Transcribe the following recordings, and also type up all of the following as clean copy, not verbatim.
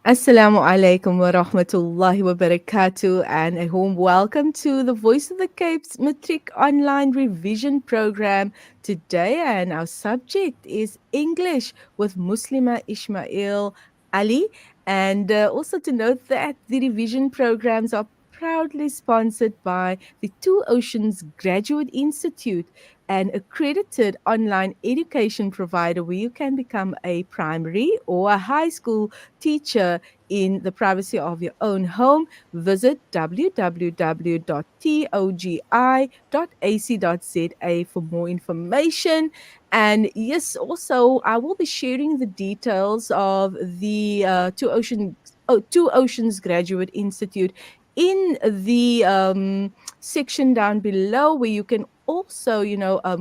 Assalamu alaikum wa rahmatullahi wa barakatuh, and a warm welcome to the Voice of the Cape's Matric online revision program today. And our subject is English with Muslimah Ismail Ali. And also to note that the revision programs are proudly sponsored by the Two Oceans Graduate Institute, an accredited online education provider where you can become a primary or a high school teacher in the privacy of your own home. Visit www.togi.ac.za for more information. And yes, also, I will be sharing the details of the Two Oceans Graduate Institute in the section down below where you can also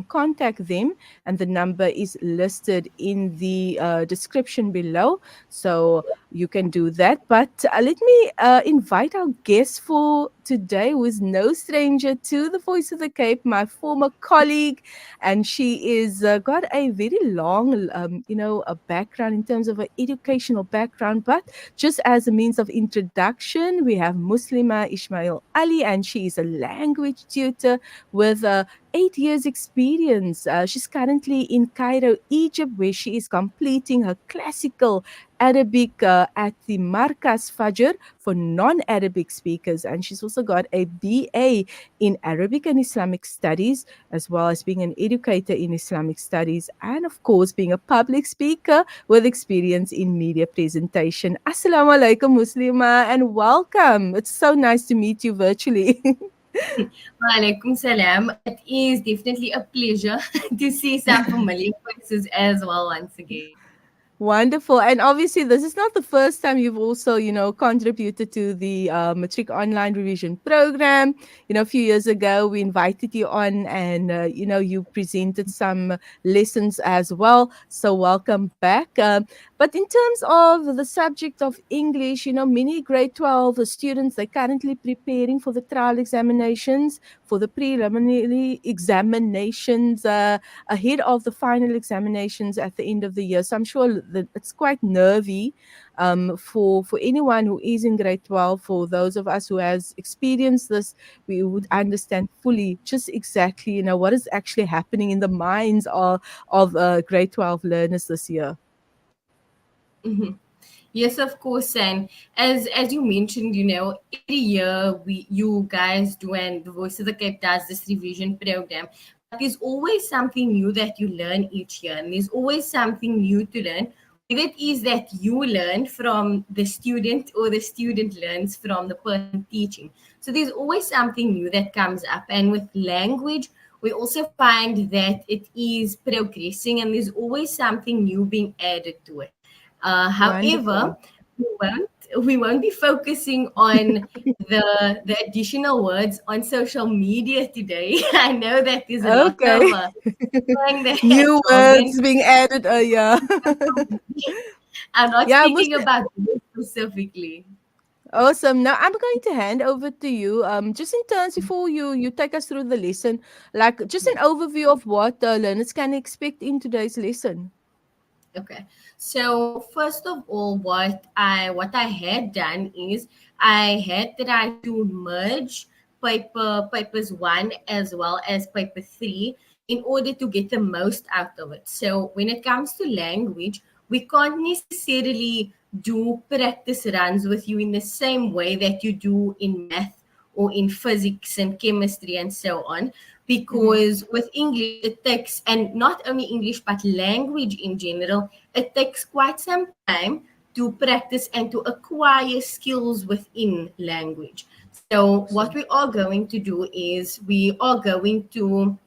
contact them, and the number is listed in the description below, so you can do that. But let me invite our guest for today, who is no stranger to the Voice of the Cape, my former colleague, and she is got a very long, a background in terms of an educational background. But just as a means of introduction, we have Muslimah Ismail Ali, and she is a language tutor with 8 years experience. She's currently in Cairo, Egypt, where she is completing her classical Arabic at the Markaz Fajr for non-Arabic speakers. And she's also got a BA in Arabic and Islamic Studies, as well as being an educator in Islamic Studies, and of course being a public speaker with experience in media presentation. Assalamu alaikum, Muslima, and welcome. It's so nice to meet you virtually. Walaikum salam. It is definitely a pleasure to see some familiar faces as well once again. Wonderful. And obviously, this is not the first time you've also, contributed to the Matric Online Revision Program. A few years ago, we invited you on and, you presented some lessons as well. So, welcome back. But in terms of the subject of English, many grade 12 students, they're currently preparing for the trial examinations, for the preliminary examinations. Ahead of the final examinations at the end of the year. So I'm sure that it's quite nervy for anyone who is in grade 12. For those of us who has experienced this, we would understand fully just exactly, what is actually happening in the minds of grade 12 learners this year. Mhm. Yes, of course. And as you mentioned, every year you guys do, and the Voice of the Cape does this revision program. But there's always something new that you learn each year, and there's always something new to learn. Whether it is that you learn from the student or the student learns from the person teaching. So there's always something new that comes up. And with language, we also find that it is progressing, and there's always something new being added to it. However, Wonderful. we won't be focusing on the additional words on social media today. I know that there's a lot of Okay. slang that has New jargon. words being added. Yeah. I'm not Yeah, speaking about this specifically. Awesome. Now I'm going to hand over to you. Just in terms before you take us through the lesson, like just an overview of what learners can expect in today's lesson. Okay. So first of all, what I had done is I had tried to merge papers one as well as paper three in order to get the most out of it. So when it comes to language, we can't necessarily do practice runs with you in the same way that you do in math or in physics and chemistry and so on, Mm-hmm. because with English it takes, and not only English but language in general, it takes quite some time to practice and to acquire skills within language. So what Awesome. we are going to do is we are going to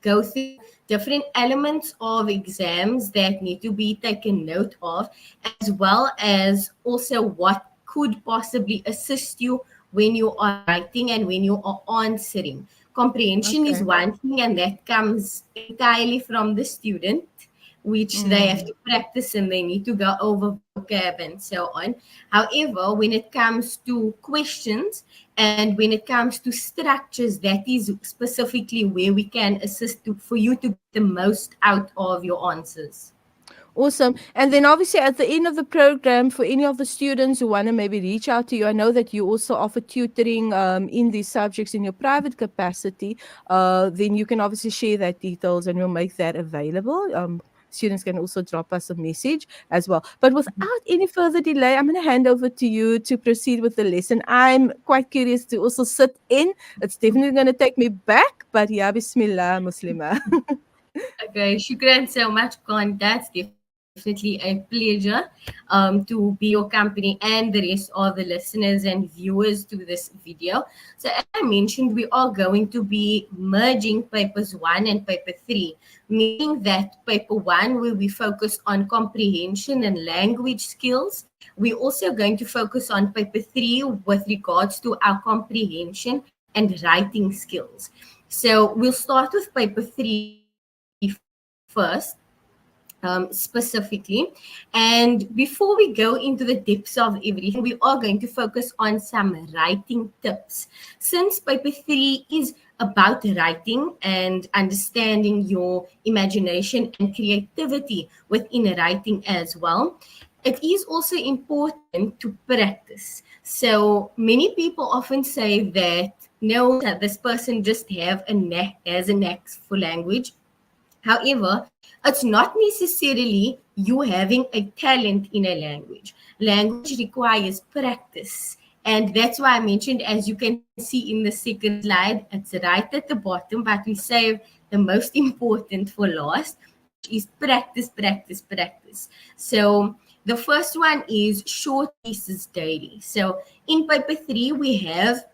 go through different elements of exams that need to be taken note of, as well as also what could possibly assist you when you are writing and when you are answering. Comprehension is Okay. one thing, and that comes entirely from the student, which they have Mm. to practice and they need to go over vocab and so on. However, when it comes to questions and when it comes to structures, that is specifically where we can assist for you to get the most out of your answers. Awesome. And then obviously at the end of the program, for any of the students who want to maybe reach out to you, I know that you also offer tutoring in these subjects in your private capacity. Then you can obviously share that details and we'll make that available. Students can also drop us a message as well. But without any further delay, I'm going to hand over to you to proceed with the lesson. I'm quite curious to also sit in. It's definitely going to take me back, but yeah, Bismillah, Muslima. Okay, shukran so much, Khan. That's definitely a pleasure to be your company and the rest of the listeners and viewers to this video. So, as I mentioned, we are going to be merging papers one and paper three, meaning that paper one will be focused on comprehension and language skills. We're also going to focus on paper three with regards to our comprehension and writing skills. So we'll start with paper three first, specifically. And before we go into the depths of everything, we are going to focus on some writing tips. Since paper three is about writing and understanding your imagination and creativity within writing as well, it is also important to practice. So many people often say that no, that this person just has a knack for language. However, it's not necessarily you having a talent in a language. Language requires practice. And that's why I mentioned, as you can see in the second slide, it's right at the bottom, but we save the most important for last, which is practice, practice, practice. So the first one is short pieces daily. So in paper three, we have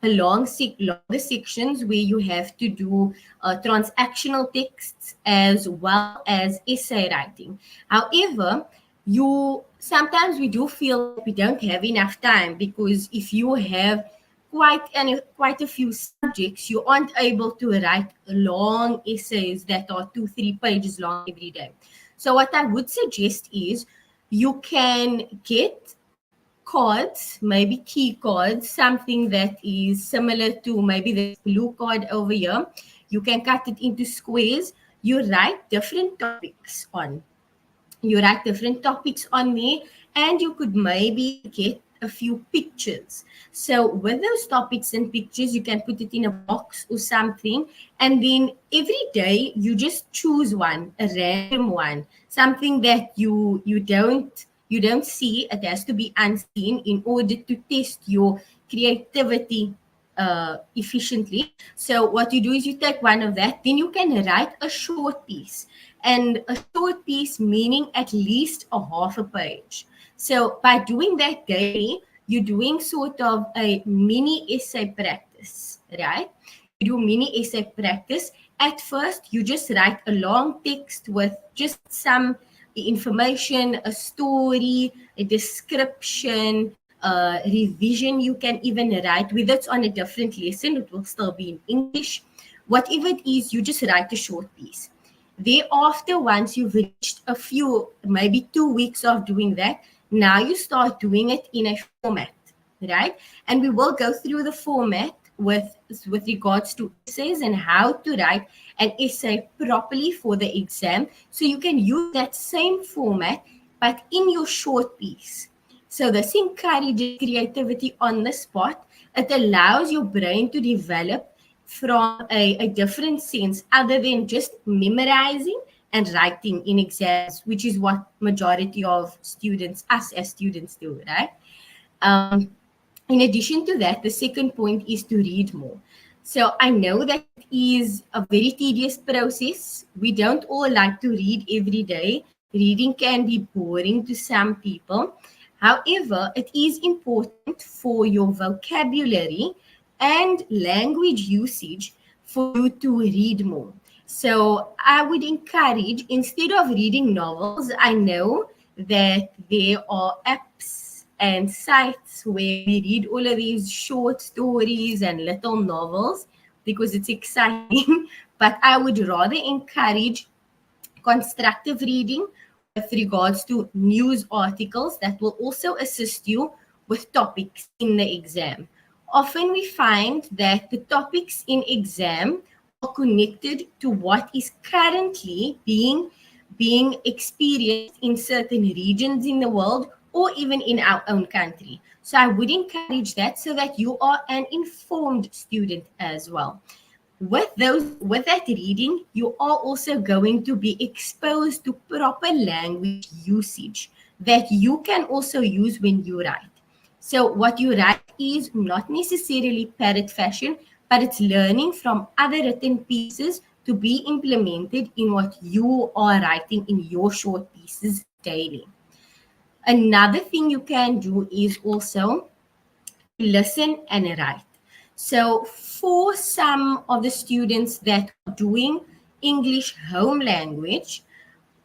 longer sections where you have to do transactional texts as well as essay writing. However, you sometimes we do feel like we don't have enough time, because if you have quite a few subjects, you aren't able to write long essays that are 2-3 pages long every day. So what I would suggest is you can get cards, maybe key cards, something that is similar to maybe this blue card over here. You can cut it into squares. You write different topics on. You write different topics on there, and you could maybe get a few pictures. So with those topics and pictures, you can put it in a box or something, and then every day you just choose one, a random one, something that you don't see. It has to be unseen in order to test your creativity efficiently. So what you do is you take one of that, then you can write a short piece, and a short piece meaning at least a half a page. So by doing that daily, you're doing sort of a mini essay practice, right? You do mini essay practice. At first, you just write a long text with just some information, a story, a description, revision. You can even write, whether it's on a different lesson, it will still be in English. Whatever it is, you just write a short piece. Thereafter, once you've reached a few, maybe 2 weeks of doing that, now you start doing it in a format, right? And we will go through the format with regards to essays and how to write an essay properly for the exam. So you can use that same format, but in your short piece. So this encourages creativity on the spot. It allows your brain to develop from a different sense other than just memorizing and writing in exams, which is what majority of students, us as students, do, right? Um, in addition to that, the second point is to read more. So I know that it is a very tedious process. We don't all like to read every day. Reading can be boring to some people. However, it is important for your vocabulary and language usage for you to read more. So I would encourage, instead of reading novels, I know that there are apps and sites where we read all of these short stories and little novels because it's exciting. But I would rather encourage constructive reading with regards to news articles that will also assist you with topics in the exam. Often we find that the topics in exam are connected to what is currently being being experienced in certain regions in the world or even in our own country. So I would encourage that so that you are an informed student as well. With that reading, you are also going to be exposed to proper language usage that you can also use when you write. So what you write is not necessarily parrot fashion, but it's learning from other written pieces to be implemented in what you are writing in your short pieces daily. Another thing you can do is also to listen and write. So for some of the students that are doing English home language,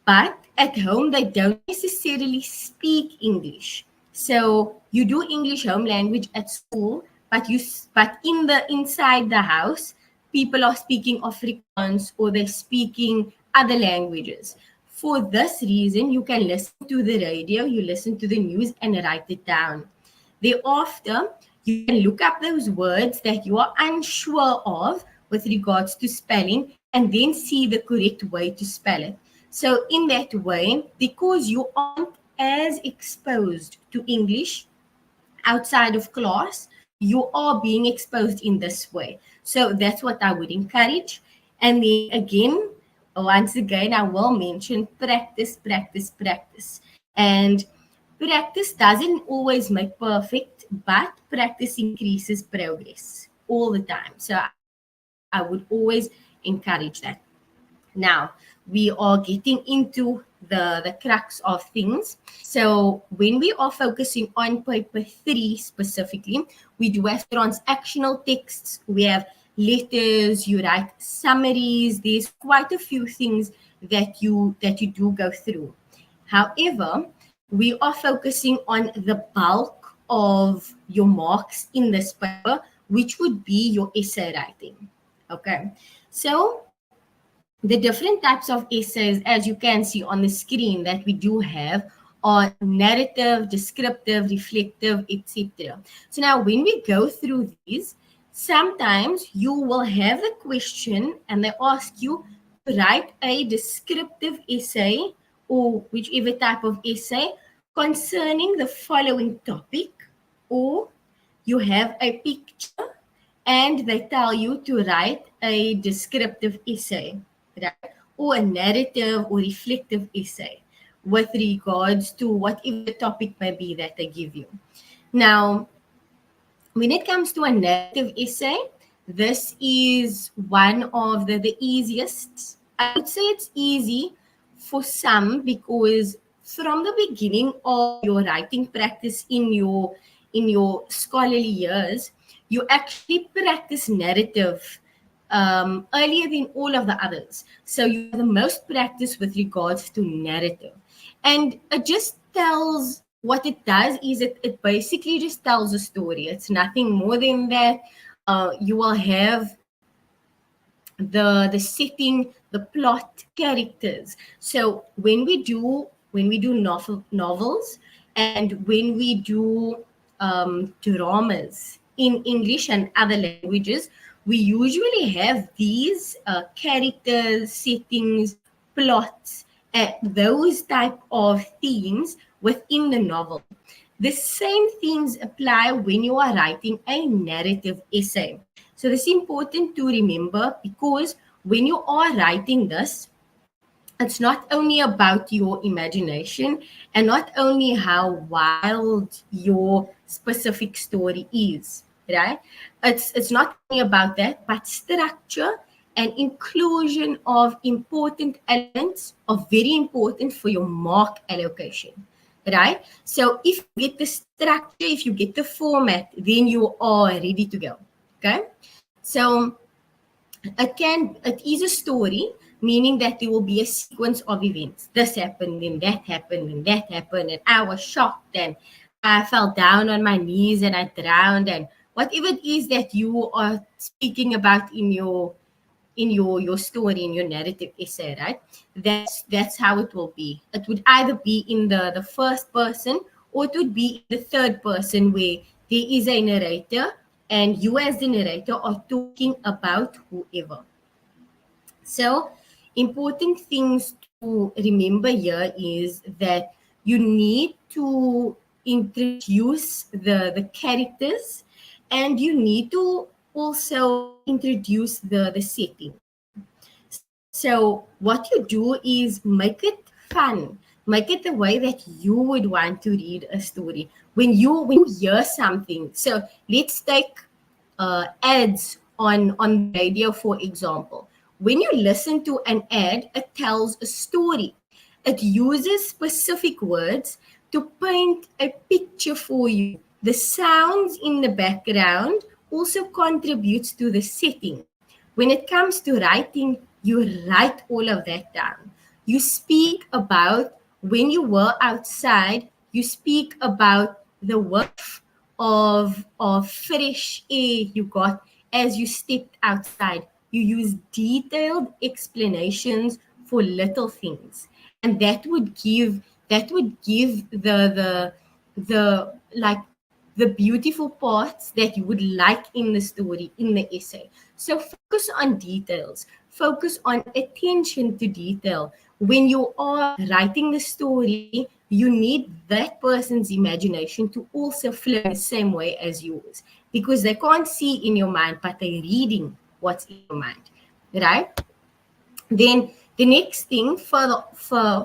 but at home they don't necessarily speak English. So you do English home language at school, but in the inside the house, people are speaking Afrikaans or they're speaking other languages. For this reason, you can listen to the radio, you listen to the news and write it down. Thereafter, you can look up those words that you are unsure of with regards to spelling and then see the correct way to spell it. So, in that way, because you aren't as exposed to English outside of class, you are being exposed in this way. So, that's what I would encourage. And then again, once again, I will mention practice, practice, practice. And practice doesn't always make perfect, but practice increases progress all the time. So I would always encourage that. Now, we are getting into the crux of things. So when we are focusing on paper 3 specifically, we do have transactional texts, we have letters, you write summaries, there's quite a few things that you do go through. However, we are focusing on the bulk of your marks in this paper, which would be your essay writing. Okay, so the different types of essays, as you can see on the screen, that we do have are narrative, descriptive, reflective, etc. So now when we go through these, sometimes you will have a question and they ask you to write a descriptive essay or whichever type of essay concerning the following topic, or you have a picture and they tell you to write a descriptive essay, right? Or a narrative or reflective essay with regards to whatever the topic may be that they give you. Now, when it comes to a narrative essay, this is one of the easiest. I would say it's easy for some because from the beginning of your writing practice in your scholarly years, you actually practice narrative earlier than all of the others. So you have the most practice with regards to narrative. And it just tells what it does is it basically just tells a story. It's nothing more than that. You will have the setting, the plot, characters. So when we do novels and when we do dramas in English and other languages, we usually have these characters, settings, plots, those type of themes within the novel. The same things apply when you are writing a narrative essay. So this is important to remember because when you are writing this, it's not only about your imagination and not only how wild your specific story is, right? It's not only about that, but structure and inclusion of important elements are very important for your mark allocation, right? So if you get the structure, if you get the format, then you are ready to go. Okay. So it is a story, meaning that there will be a sequence of events. This happened, then that happened, and that happened, and I was shocked, and I fell down on my knees and I drowned, and whatever it is that you are speaking about in your story, in your narrative essay, right? That's how it will be. It would either be in the first person or it would be in the third person where there is a narrator and you as the narrator are talking about whoever. So important things to remember here is that you need to introduce the characters, and you need to also introduce the setting. So what you do is make it fun, make it the way that you would want to read a story. When you hear something, so let's take ads on the radio, for example. When you listen to an ad, it tells a story. It uses specific words to paint a picture for you. The sounds in the background also contributes to the setting. When it comes to writing, you write all of that down. You speak about when you were outside, you speak about the whiff of fresh air you got as you stepped outside. You use detailed explanations for little things. And that would give the like the beautiful parts that you would like in the story, in the essay. So focus on details, focus on attention to detail. When you are writing the story, you need that person's imagination to also flow the same way as yours, because they can't see in your mind, but they're reading what's in your mind, right? Then the next thing further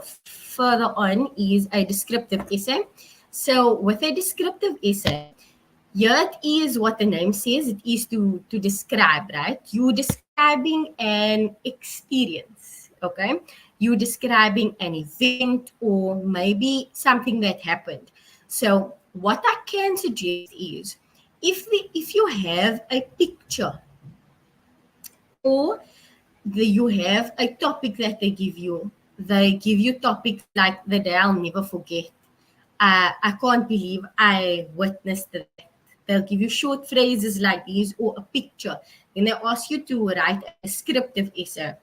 on is a descriptive essay. So with a descriptive essay, here it is what the name says. It is to describe, right? You describing an experience, okay? You describing an event or maybe something that happened. So what I can suggest is, if you have a picture, or you have a topic that they give you topics like the day I'll never forget. I can't believe I witnessed that. They'll give you short phrases like these or a picture. Then they ask you to write a descriptive essay.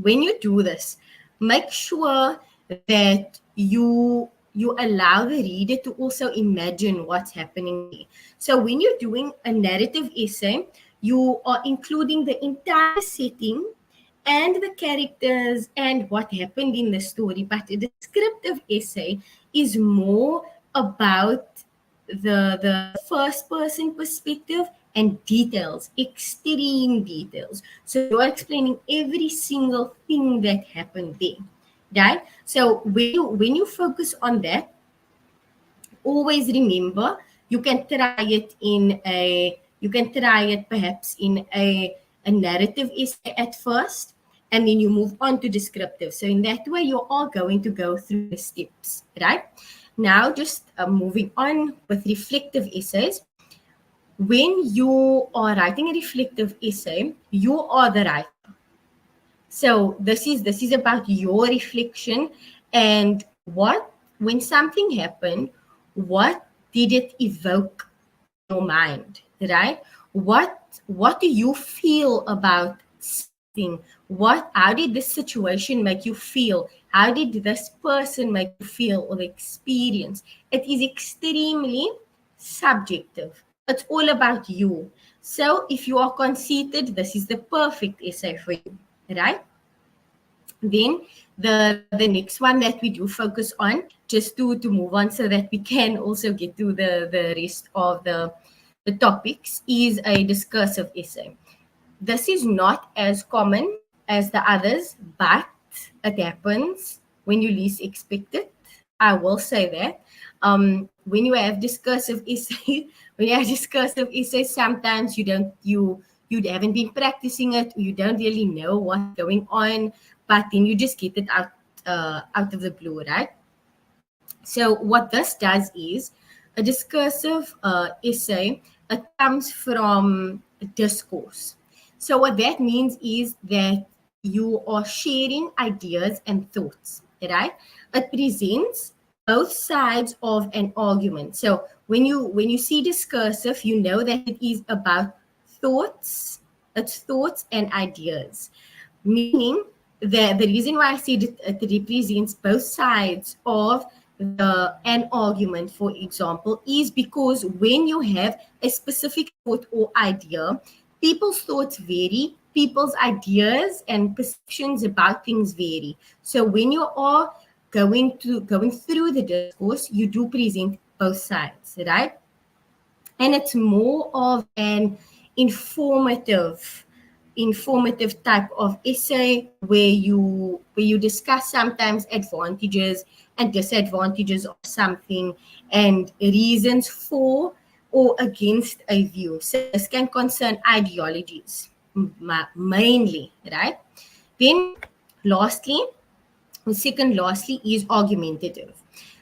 When you do this, make sure that you allow the reader to also imagine what's happening there. So when you're doing a narrative essay, you are including the entire setting and the characters and what happened in the story. But a descriptive essay is more about the first person perspective and details, extreme details. So you're explaining every single thing that happened there, right? So when you focus on that, always remember you can try it perhaps in a narrative essay at first, and then you move on to descriptive. So in that way, you are going to go through the steps, right? Now, just moving on with reflective essays. When you are writing a reflective essay, you are the writer. So this is about your reflection and what when something happened, what did it evoke in your mind, right? What do you feel about something? How did this situation make you feel? How did this person make you feel, or the experience? It is extremely subjective. It's all about you. So if you are conceited, this is the perfect essay for you, right? Then the next one that we do focus on, just to move on so that we can also get to the rest of the topics, is a discursive essay. This is not as common as the others, but it happens when you least expect it. I will say that. When you have discursive essays, sometimes you haven't been practicing it, or you don't really know what's going on, but then you just get it out of the blue, right? So what this does is a discursive essay. It comes from discourse. So what that means is that you are sharing ideas and thoughts, right? It presents both sides of an argument. So when you see discursive, you know that it is about thoughts, it's thoughts and ideas. Meaning the reason why I said it represents both sides of an argument, for example, is because when you have a specific thought or idea, people's thoughts vary, people's ideas and perceptions about things vary. So when you are going through the discourse, you do present both sides, right? And it's more of an informative type of essay where you discuss sometimes advantages and disadvantages of something and reasons for or against a view. So this can concern ideologies mainly, right? Then lastly, lastly is argumentative.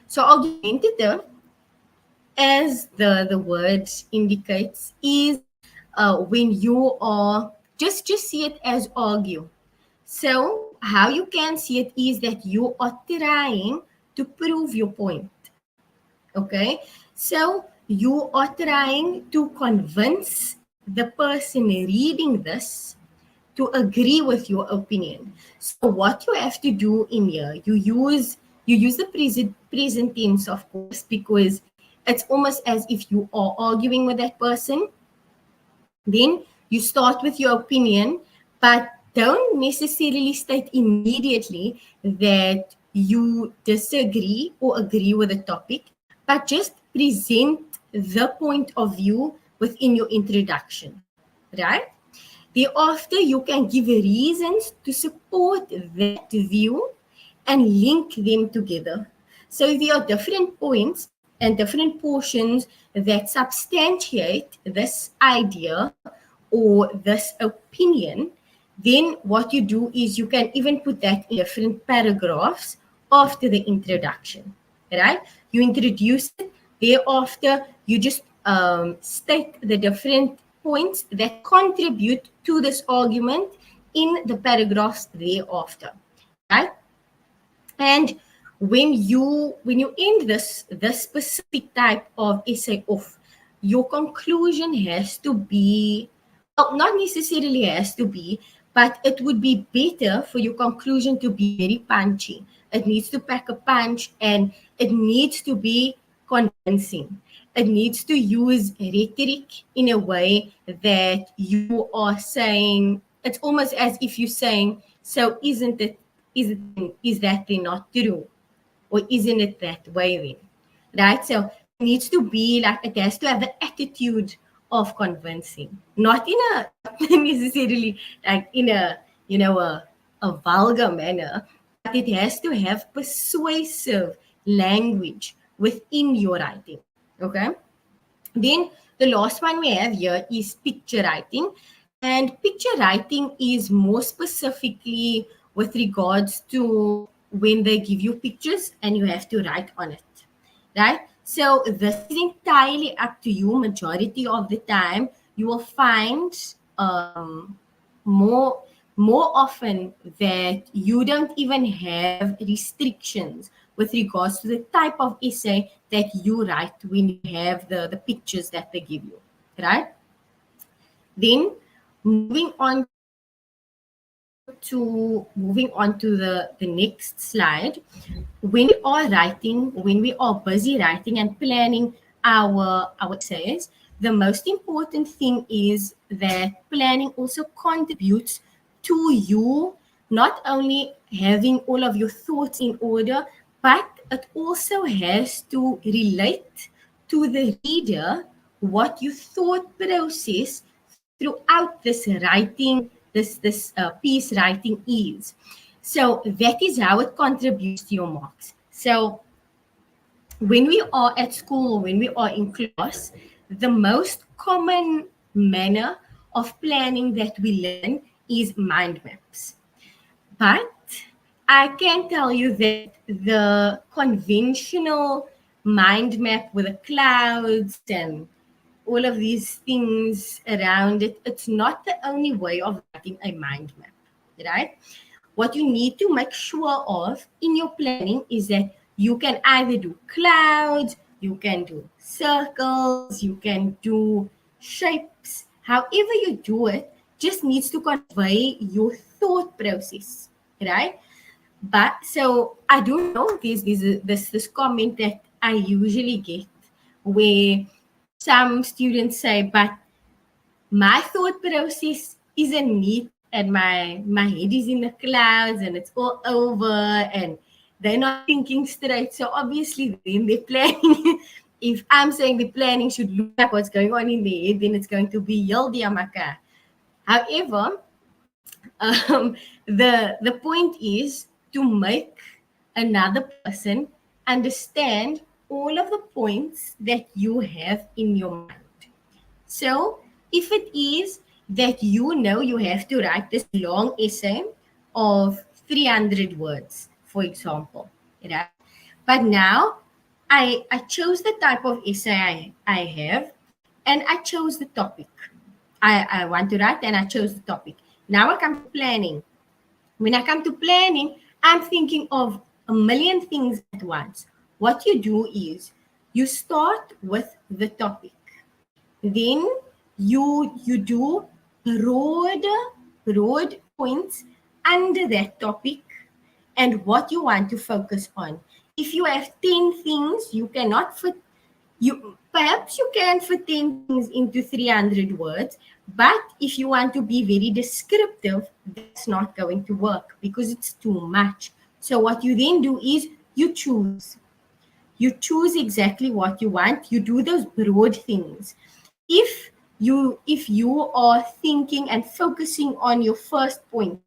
So argumentative, as the word indicates, is when you are just see it as argue. So how you can see it is that you are trying to prove your point. Okay, so you are trying to convince the person reading this to agree with your opinion. So what you have to do in here, you use the present tense, of course, because it's almost as if you are arguing with that person. Then you start with your opinion, but don't necessarily state immediately that you disagree or agree with the topic, but just present the point of view within your introduction, right? Thereafter, you can give reasons to support that view and link them together. So there are different points and different portions that substantiate this idea or this opinion. Then what you do is you can even put that in different paragraphs after the introduction, right? You introduce it, thereafter you just state the different points that contribute to this argument in the paragraphs thereafter, right? And when you end this specific type of essay off, your conclusion has to be, well, not necessarily has to be, but it would be better for your conclusion to be very punchy. It needs to pack a punch, and it needs to be convincing. It needs to use rhetoric in a way that you are saying, it's almost as if you're saying, so is that thing not true? Or isn't it that way then? Right? So it needs to be like, it has to have the attitude of convincing, not not necessarily like in a vulgar manner, but it has to have persuasive language within your writing. Okay. Then the last one we have here is picture writing. And picture writing is more specifically with regards to when they give you pictures and you have to write on it, right? So this is entirely up to you. Majority of the time, you will find more more often that you don't even have restrictions with regards to the type of essay that you write when you have the pictures that they give you, right? Then moving on to the next slide. When we are busy writing and planning our essays, the most important thing is that planning also contributes to you not only having all of your thoughts in order, but it also has to relate to the reader what your thought process throughout this writing, this piece writing is. So that is how it contributes to your marks. So when we are at school, when we are in class, the most common manner of planning that we learn is mind maps. But I can tell you that the conventional mind map with the clouds and all of these things around it, it's not the only way of writing a mind map, right? What you need to make sure of in your planning is that you can either do clouds, you can do circles, you can do shapes. However you do it, just needs to convey your thought process, right? But so I do know this comment that I usually get where some students say, but my thought process isn't neat and my head is in the clouds and it's all over and they're not thinking straight. So obviously then they're planning. If I'm saying the planning should look like what's going on in their head, then it's going to be Yildiamaka. However, the point is to make another person understand all of the points that you have in your mind. So if it is that you know you have to write this long essay of 300 words, for example, right? But now I chose the type of essay I have, and I chose the topic I want to write, and I chose the topic. Now I come to planning. When I come to planning, I'm thinking of a million things at once. What you do is you start with the topic. Then you do broad points under that topic and what you want to focus on. If you have 10 things, you cannot fit you perhaps you can fit 10 things into 300 words, but if you want to be very descriptive, that's not going to work because it's too much. So what you then do is you choose exactly what you want. You do those broad things. If you are thinking and focusing on your first point,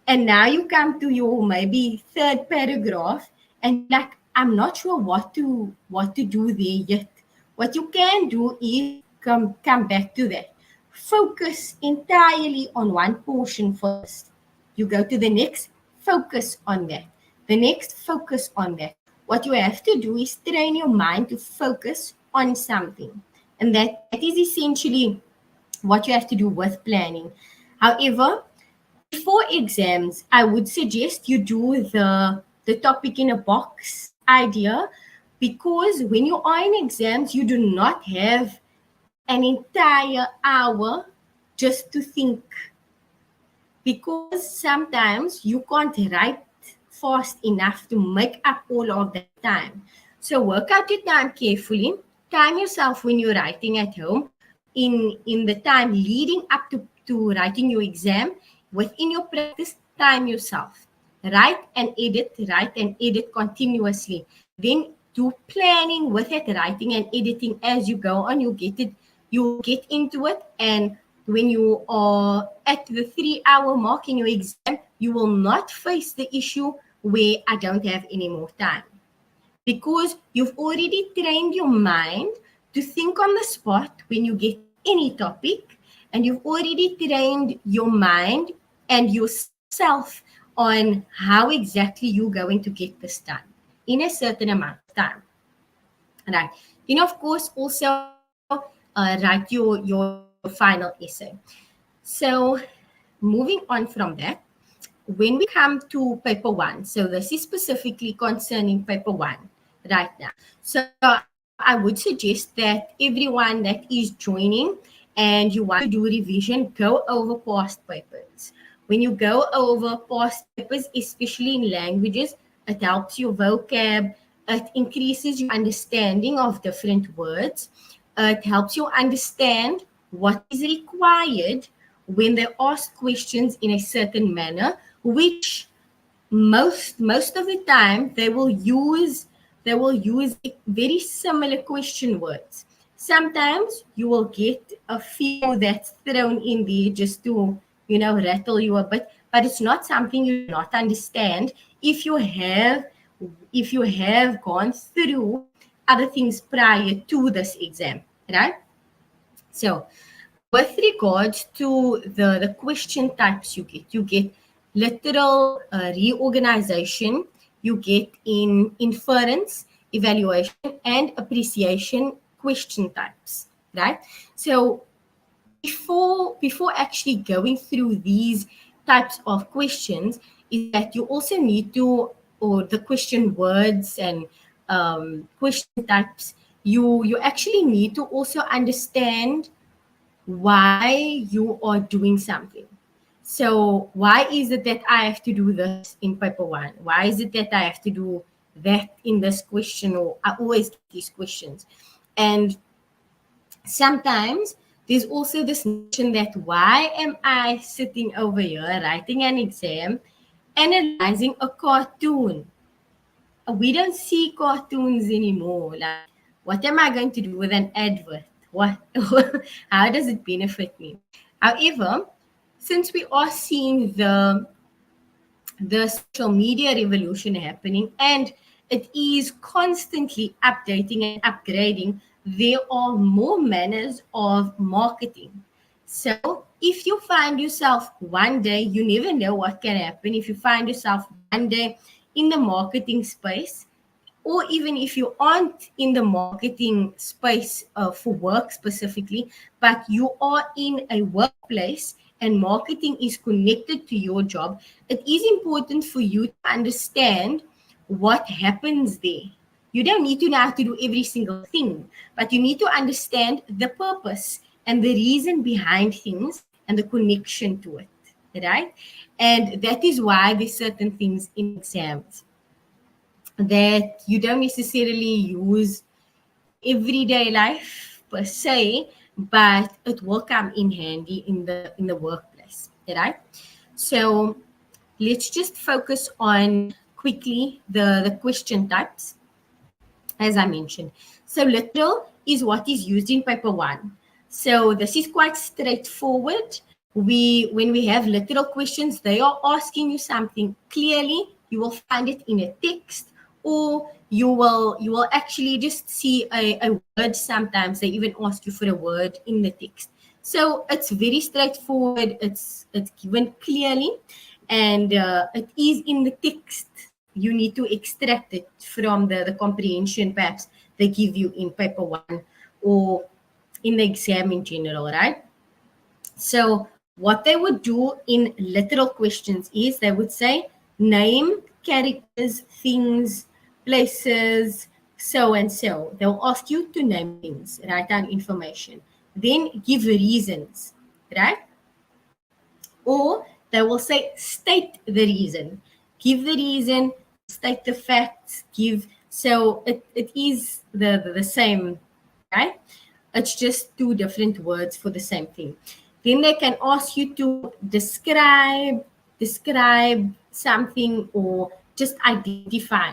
and now you come to your maybe third paragraph and you're like, I'm not sure what to do there yet. What you can do is come back to that. Focus entirely on one portion first. You go to the next, focus on that. The next, focus on that. What you have to do is train your mind to focus on something. And that is essentially what you have to do with planning. However, before exams, I would suggest you do the topic in a box idea, because when you are in exams, you do not have an entire hour just to think, because sometimes you can't write fast enough to make up all of that time. So work out your time carefully. Time yourself when you're writing at home. In the time leading up to writing your exam, within your practice, time yourself. Write and edit continuously. Then do planning with it, writing and editing as you go on. You get into it, and when you are at the 3 hour mark in your exam, you will not face the issue where I don't have any more time, because you've already trained your mind to think on the spot when you get any topic, and you've already trained your mind and yourself on how exactly you're going to get this done in a certain amount of time. Right. Then, of course, also write your final essay. So, moving on from that, when we come to paper one, so this is specifically concerning paper one right now. So I would suggest that everyone that is joining and you want to do revision, go over past papers. When you go over past papers, especially in languages, it helps your vocab, it increases your understanding of different words, it helps you understand what is required when they ask questions in a certain manner, which most of the time they will use very similar question words. Sometimes you will get a few that's thrown in there just to rattle you a bit, but it's not something you do not understand if you have gone through other things prior to this exam, right? So with regards to the question types, you get literal reorganization, you get in inference, evaluation, and appreciation question types, right? So before actually going through these types of questions, is that you also need to, or the question words and question types, you actually need to also understand why you are doing something. So why is it that I have to do this in paper one? Why is it that I have to do that in this question? Or I always get these questions. And sometimes There's also this notion that why am I sitting over here writing an exam, analyzing a cartoon? We don't see cartoons anymore. Like, what am I going to do with an advert? What? How does it benefit me? However, since we are seeing the social media revolution happening and it is constantly updating and upgrading, there are more manners of marketing. So if you find yourself one day, you never know what can happen. If you find yourself one day in the marketing space, or even if you aren't in the marketing space for work specifically, but you are in a workplace and marketing is connected to your job, it is important for you to understand what happens there. You don't need to know how to do every single thing, but you need to understand the purpose and the reason behind things and the connection to it, right? And that is why there's certain things in exams that you don't necessarily use in everyday life per se, but it will come in handy in the workplace, right? So let's just focus on quickly the question types, as I mentioned. So literal is what is used in paper one. So this is quite straightforward. When we have literal questions, they are asking you something clearly. You will find it in a text, or you will actually just see a word. Sometimes they even ask you for a word in the text. So it's very straightforward. It's given clearly, and it is in the text. You need to extract it from the comprehension perhaps they give you in paper one or in the exam in general, right? So what they would do in literal questions is they would say name, characters, things, places, so and so. They'll ask you to name things, write down information, then give reasons, right? Or they will say state the reason, give the reason, state the facts, give. So it is the same, right? It's just two different words for the same thing. Then they can ask you to describe something, or just identify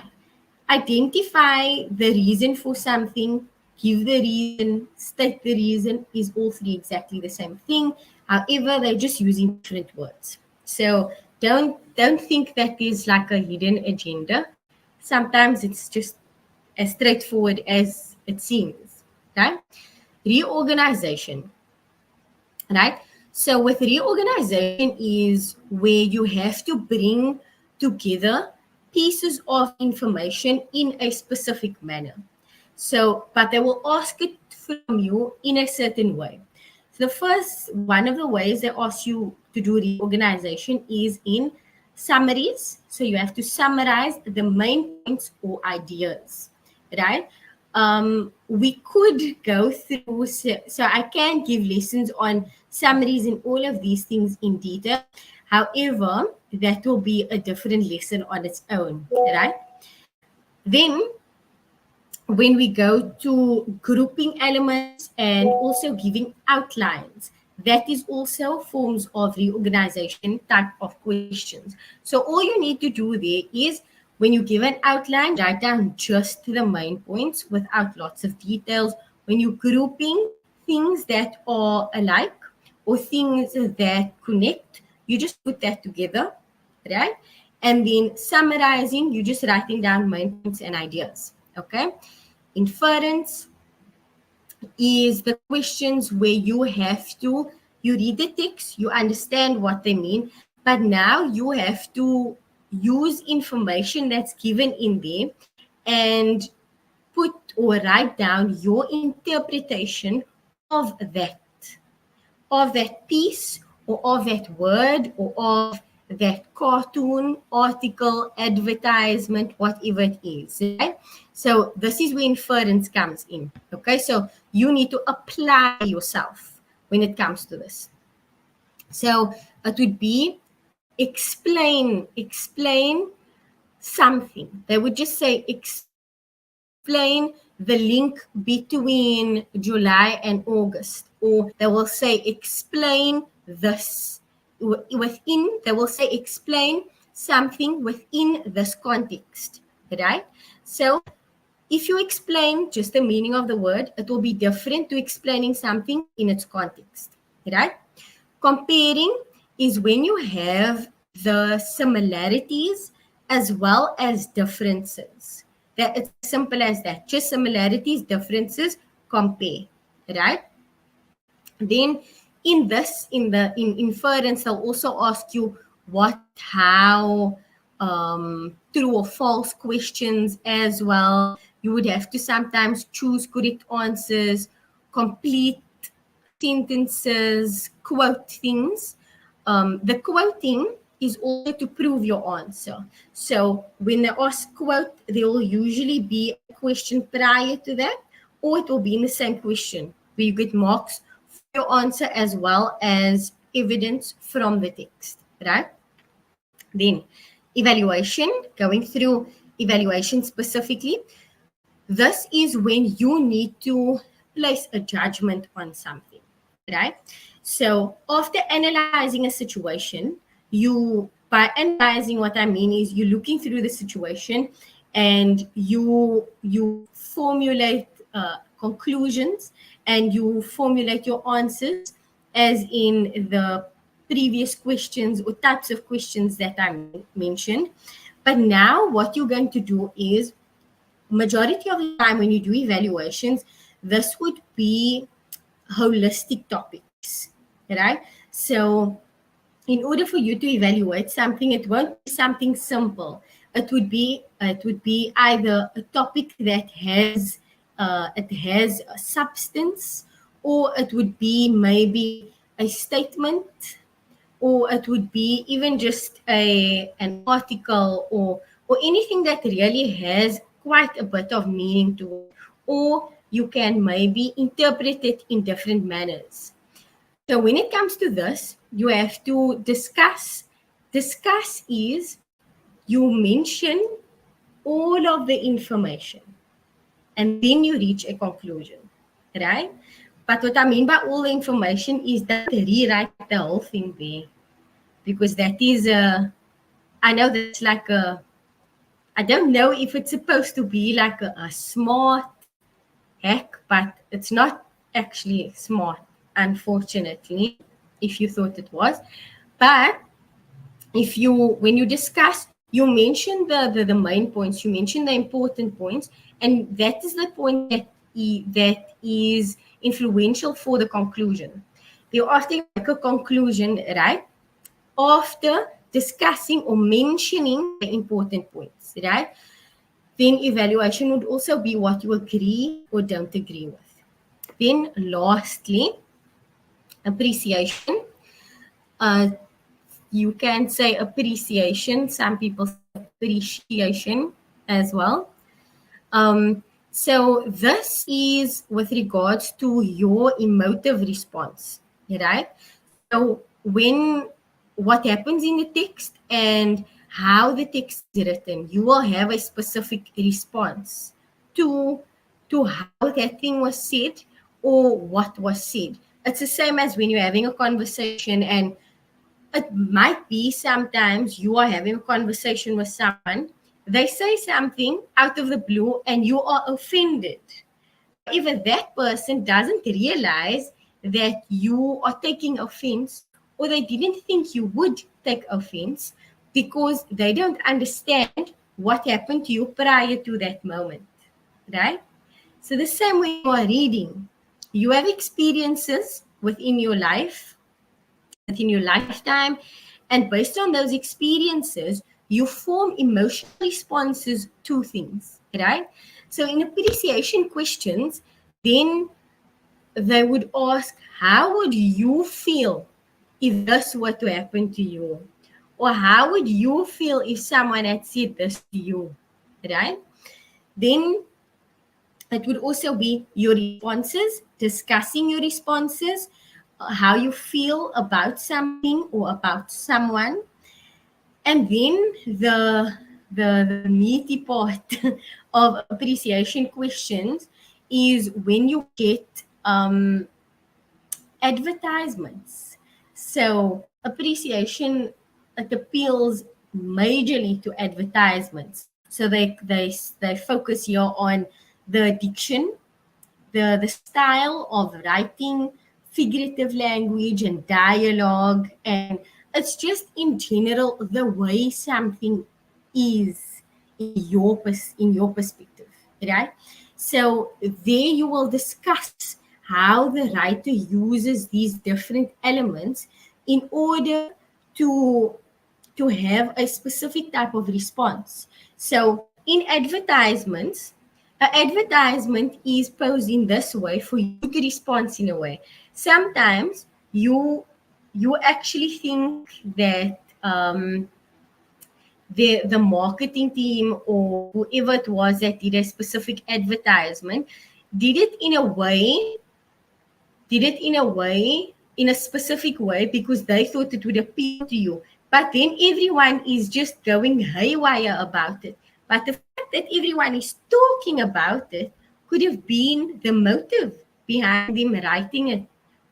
the reason for something, give the reason, state the reason, is all three exactly the same thing. However, they're just using different words. So don't think that there's like a hidden agenda. Sometimes it's just as straightforward as it seems. Right? Reorganization. Right? So with reorganization is where you have to bring together pieces of information in a specific manner. So, but they will ask it from you in a certain way. So the first one of the ways they ask you to do reorganization is in summaries. So you have to summarize the main points or ideas, right? We could go through, so I can give lessons on summaries and all of these things in detail. However, that will be a different lesson on its own, right? Then when we go to grouping elements and also giving outlines, that is also forms of reorganization type of questions. So all you need to do there is when you give an outline, write down just the main points without lots of details. When you're grouping things that are alike or things that connect, you just put that together, right? And then summarizing, you're just writing down main points and ideas, okay? Inference is the questions where you read the text, you understand what they mean, but now you have to use information that's given in there and put or write down your interpretation of that piece or of that word or of that cartoon, article, advertisement, whatever it is, right? So this is where inference comes in, okay? So you need to apply yourself when it comes to this. So it would be explain something. They would just say explain the link between July and August, or they will say explain this within, they will say explain something within this context, right? So if you explain just the meaning of the word, it will be different to explaining something in its context, right? Comparing is when you have the similarities as well as differences. That it's as simple as that. Just similarities, differences, compare, right? Then in this, in inference, they'll also ask you what, how, true or false questions as well. You would have to sometimes choose correct answers, complete sentences, quote things. The quoting is also to prove your answer. So when they ask quote, there will usually be a question prior to that, or it will be in the same question where you get marks for your answer as well as evidence from the text, right? Then evaluation, going through evaluation specifically. This is when you need to place a judgment on something, right? So after analyzing a situation, by analyzing, what I mean is you're looking through the situation and you formulate conclusions and you formulate your answers as in the previous questions or types of questions that I mentioned. But now what you're going to do is, majority of the time when you do evaluations, this would be holistic topics, right? So in order for you to evaluate something, it won't be something simple. It would be either a topic that has a substance, or it would be maybe a statement, or it would be even just an article, or anything that really has quite a bit of meaning to it, or you can maybe interpret it in different manners. So when it comes to this, you have to discuss. Discuss is you mention all of the information and then you reach a conclusion, right? But what I mean by all the information is that rewrite the whole thing there, because that is I know that's like I don't know if it's supposed to be like a smart hack, but it's not actually smart, unfortunately, if you thought it was. But if you, when you discuss, you mention the main points, you mention the important points, and that is the point that is influential for the conclusion. You after you make a conclusion, right, after discussing or mentioning the important points, right, then evaluation would also be what you agree or don't agree with. Then lastly, appreciation. You can say appreciation. Some people say appreciation as well. So this is with regards to your emotive response, right? So when what happens in the text and how the text is written, you will have a specific response to how that thing was said or what was said. It's the same as when you're having a conversation, and it might be sometimes you are having a conversation with someone, they say something out of the blue and you are offended. However, that person doesn't realize that you are taking offense, or they didn't think you would take offense, because they don't understand what happened to you prior to that moment, right? So the same when you are reading, you have experiences within your life, within your lifetime, and based on those experiences, you form emotional responses to things, right? So in appreciation questions, then they would ask, how would you feel if this were to happen to you? Or how would you feel if someone had said this to you, right? Then it would also be your responses, discussing your responses, how you feel about something or about someone. And then the meaty part of appreciation questions is when you get advertisements. So appreciation, it appeals majorly to advertisements. So they focus here on the diction, the style of writing, figurative language and dialogue, and it's just in general the way something is in your perspective, right? So there you will discuss how the writer uses these different elements in order to to have a specific type of response. So in advertisements, an advertisement is posed in this way for you to respond in a way. Sometimes you actually think that the marketing team or whoever it was that did a specific advertisement did it in a way did it in a way, in a specific way, because they thought it would appeal to you. But then everyone is just going haywire about it. But the fact that everyone is talking about it could have been the motive behind them writing it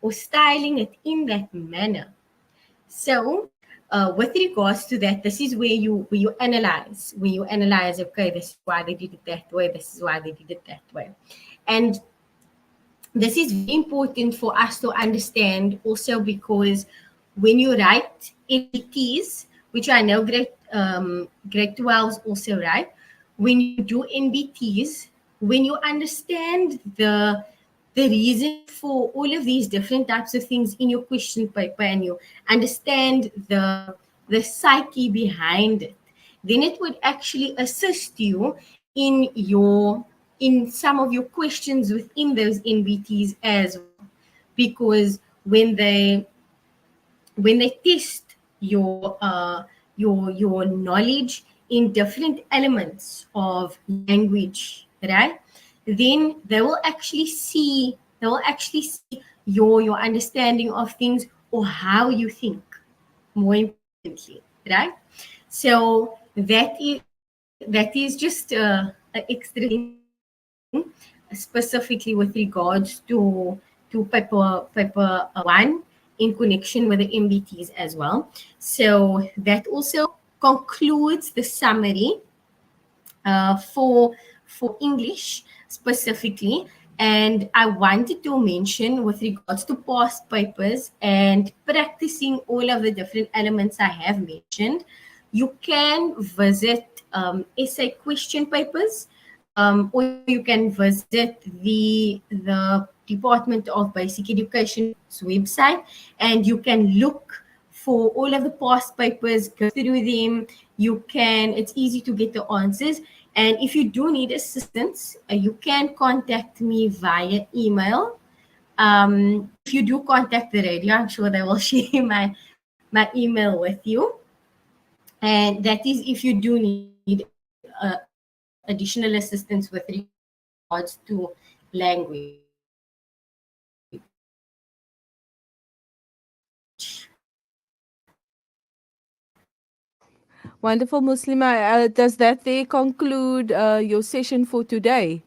or styling it in that manner. So, with regards to that, this is where you analyze. Okay, this is why they did it that way. This is why they did it that way, and this is very important for us to understand also because when you write NBTs, which I know grade 12s also write, when you do NBTs, when you understand the reason for all of these different types of things in your question paper and you understand the psyche behind it, then it would actually assist you in your in some of your questions within those NBTs as well. Because when they test your knowledge in different elements of language, right? Then they will actually see your understanding of things or how you think, more importantly, right? So that is just an extra thing, specifically with regards to paper one in connection with the MBTs as well. So that also concludes the summary for English specifically. And I wanted to mention with regards to past papers and practicing all of the different elements I have mentioned, you can visit essay question papers, or you can visit the Department of Basic Education's website, and you can look for all of the past papers, go through them. You can, it's easy to get the answers. And if you do need assistance, you can contact me via email. If you do contact the radio, I'm sure they will share my email with you. And that is if you do need additional assistance with regards to language. Wonderful, Muslima. Does that there conclude your session for today?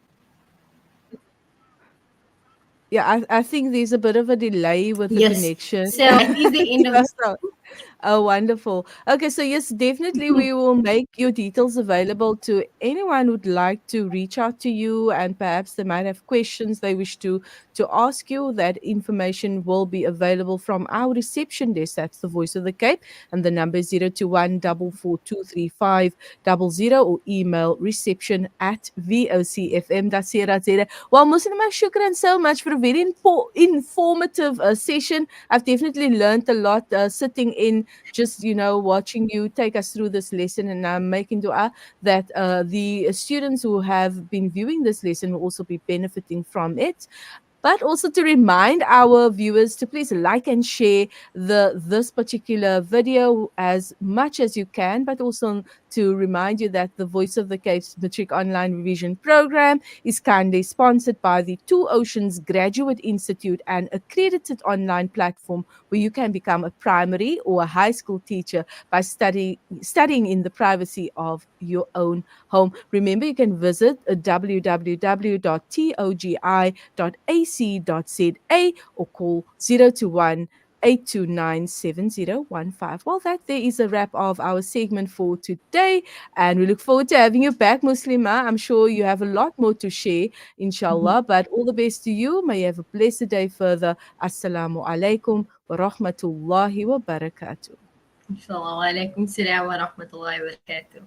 Yeah, I think there's a bit of a delay with the Yes. connection. So that is the end of Yeah, the so oh, wonderful. Okay, so yes, definitely we will make your details available to anyone who'd like to reach out to you, and perhaps they might have questions they wish to ask you. That information will be available from our reception desk. That's the Voice of the Cape, and the number is 021 4423500, or email reception@vocfm.co.za. Well, Muslima, shukran so much for a very informative session. I've definitely learned a lot sitting in, just watching you take us through this lesson, and I'm making dua that the students who have been viewing this lesson will also be benefiting from it. But also to remind our viewers to please like and share this particular video as much as you can, but also to remind you that the Voice of the Cape's Matric Online Revision Program is kindly sponsored by the Two Oceans Graduate Institute, an accredited online platform where you can become a primary or a high school teacher by studying in the privacy of your own home. Remember, you can visit www.togi.ac.za or call 021 8297015. Well, that there is a wrap of our segment for today, and we look forward to having you back, Muslima. I'm sure you have a lot more to share, inshallah. But all the best to you. May you have a blessed day further. Assalamu alaikum wa rahmatullahi wa barakatuh. inshallah. Wa alaikum salam wa rahmatullahi wa barakatuh.